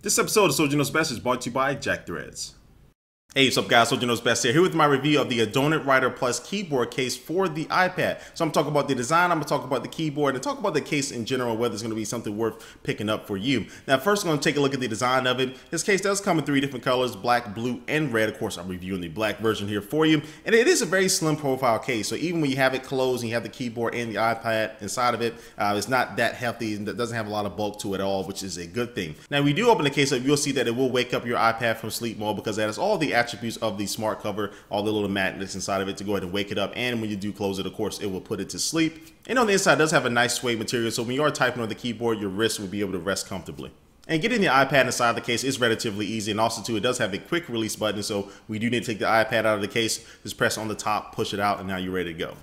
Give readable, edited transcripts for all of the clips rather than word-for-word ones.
This episode of SoldierKnowsBest is brought to you by Jack Threads. Hey, what's up guys, SoldierKnowsBest here with my review of the Adonit Writer Plus keyboard case for the iPad. So I'm talking about the design, I'm going to talk about the keyboard, and talk about the case in general, whether it's going to be something worth picking up for you. Now first, I'm going to take a look at the design of it. This case does come in 3 different colors, black, blue, and red. Of course, I'm reviewing the black version here for you. And it is a very slim profile case, so even when you have it closed and you have the keyboard and the iPad inside of it, it's not that hefty and it doesn't have a lot of bulk to it at all, which is a good thing. Now, when you do open the case up, you'll see that it will wake up your iPad from sleep mode because that has all the attributes of the smart cover, all the little magnets inside of it to go ahead and wake it up. And when you do close it, of course, it will put it to sleep. And on the inside, it does have a nice suede material, so when you are typing on the keyboard, your wrist will be able to rest comfortably. And getting the iPad inside the case is relatively easy, and also too, it does have a quick release button, so we do need to take the iPad out of the case, just press on the top, push it out, and now you're ready to go.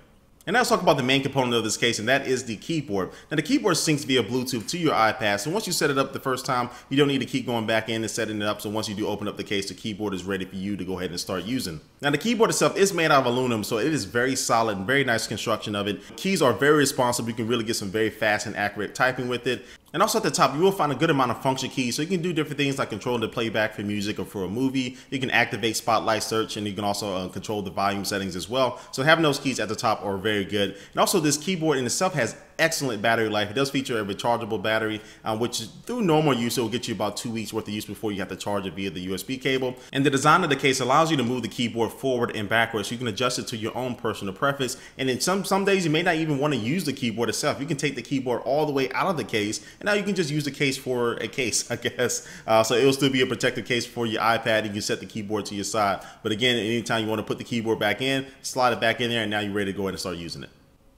And now let's talk about the main component of this case, and that is the keyboard. Now the keyboard syncs via Bluetooth to your iPad, so once you set it up the first time, you don't need to keep going back in and setting it up, so once you do open up the case, the keyboard is ready for you to go ahead and start using. Now the keyboard itself is made out of aluminum, so it is very solid and very nice construction of it. Keys are very responsive, you can really get some very fast and accurate typing with it. And also at the top, you will find a good amount of function keys, so you can do different things like controlling the playback for music or for a movie. You can activate spotlight search, and you can also control the volume settings as well. So having those keys at the top are very good. And also this keyboard in itself has excellent battery life. It does feature a rechargeable battery, which through normal use, it will get you about 2 weeks worth of use before you have to charge it via the USB cable. And the design of the case allows you to move the keyboard forward and backwards, so you can adjust it to your own personal preference. And in some days, you may not even want to use the keyboard itself. You can take the keyboard all the way out of the case, and now you can just use the case for a case, I guess. So it will still be a protective case for your iPad. You can set the keyboard to your side. But again, anytime you want to put the keyboard back in, slide it back in there, and now you're ready to go ahead and start using it.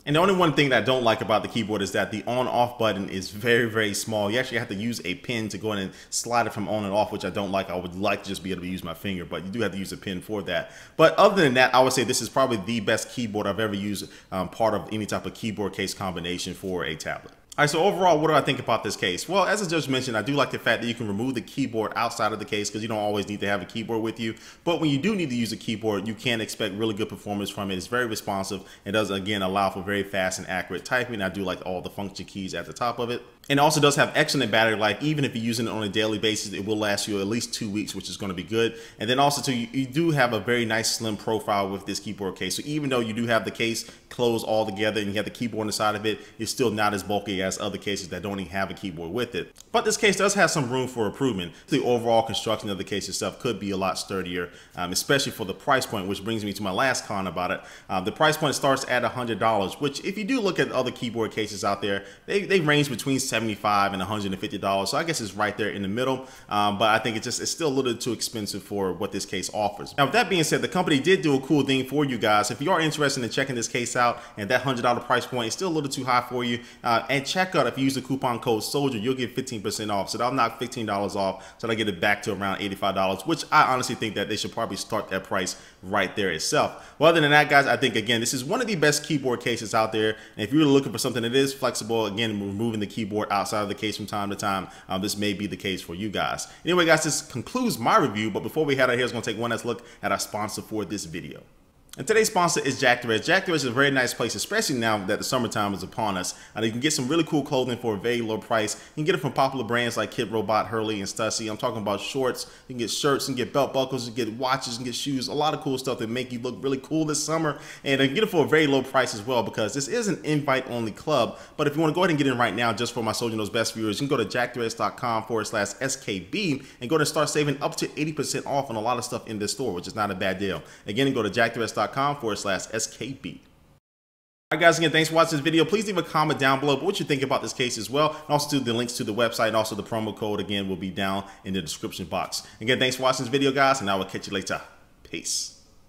And the only one thing that I don't like about the keyboard is that the on-off button is very, very small. You actually have to use a pin to go in and slide it from on and off, which I don't like. I would like to just be able to use my finger, but you do have to use a pin for that. But other than that, I would say this is probably the best keyboard I've ever used, part of any type of keyboard case combination for a tablet. All right, so overall, what do I think about this case? Well, as I just mentioned, I do like the fact that you can remove the keyboard outside of the case because you don't always need to have a keyboard with you. But when you do need to use a keyboard, you can expect really good performance from it. It's very responsive. It does, again, allow for very fast and accurate typing. I do like all the function keys at the top of it. And it also does have excellent battery life. Even if you're using it on a daily basis, it will last you at least 2 weeks, which is going to be good. And then also, too, you do have a very nice slim profile with this keyboard case. So even though you do have the case closed all together and you have the keyboard inside of it, it's still not as bulky as other cases that don't even have a keyboard with it. But this case does have some room for improvement. The overall construction of the case itself could be a lot sturdier, especially for the price point, which brings me to my last con about it. The price point starts at $100, which if you do look at other keyboard cases out there, they range between $75 and $150. So I guess it's right there in the middle. But I think it's still a little too expensive for what this case offers. Now, with that being said, the company did do a cool thing for you guys. If you are interested in checking this case out and that $100 price point is still a little too high for you, at checkout, if you use the coupon code SOLDIER, you'll get 15% off. So that'll knock $15 off. So that'll get it back to around $85, which I honestly think that they should probably start that price right there itself. Well, other than that, guys, I think, again, this is one of the best keyboard cases out there. And if you're looking for something that is flexible, again, removing the keyboard outside of the case from time to time, this may be the case for you guys. Anyway, guys, this concludes my review. But before we head out here, I'm going to take one last look at our sponsor for this video. And today's sponsor is Jack Threads. Jack Threads is a very nice place, especially now that the summertime is upon us. You can get some really cool clothing for a very low price. You can get it from popular brands like Kid Robot, Hurley, and Stussy. I'm talking about shorts. You can get shirts, you can get belt buckles, you can get watches, you can get shoes, a lot of cool stuff that make you look really cool this summer. And you can get it for a very low price as well because this is an invite-only club. But if you want to go ahead and get in right now, just for my Soldier Knows Best viewers, you can go to jackthreads.com/SKB and go to start saving up to 80% off on a lot of stuff in this store, which is not a bad deal. Again, go to jackthreads.com/SKB. Alright guys, again, thanks for watching this video. Please leave a comment down below what you think about this case as well. And also the links to the website and also the promo code, again, will be down in the description box. Again, thanks for watching this video, guys, and I will catch you later. Peace.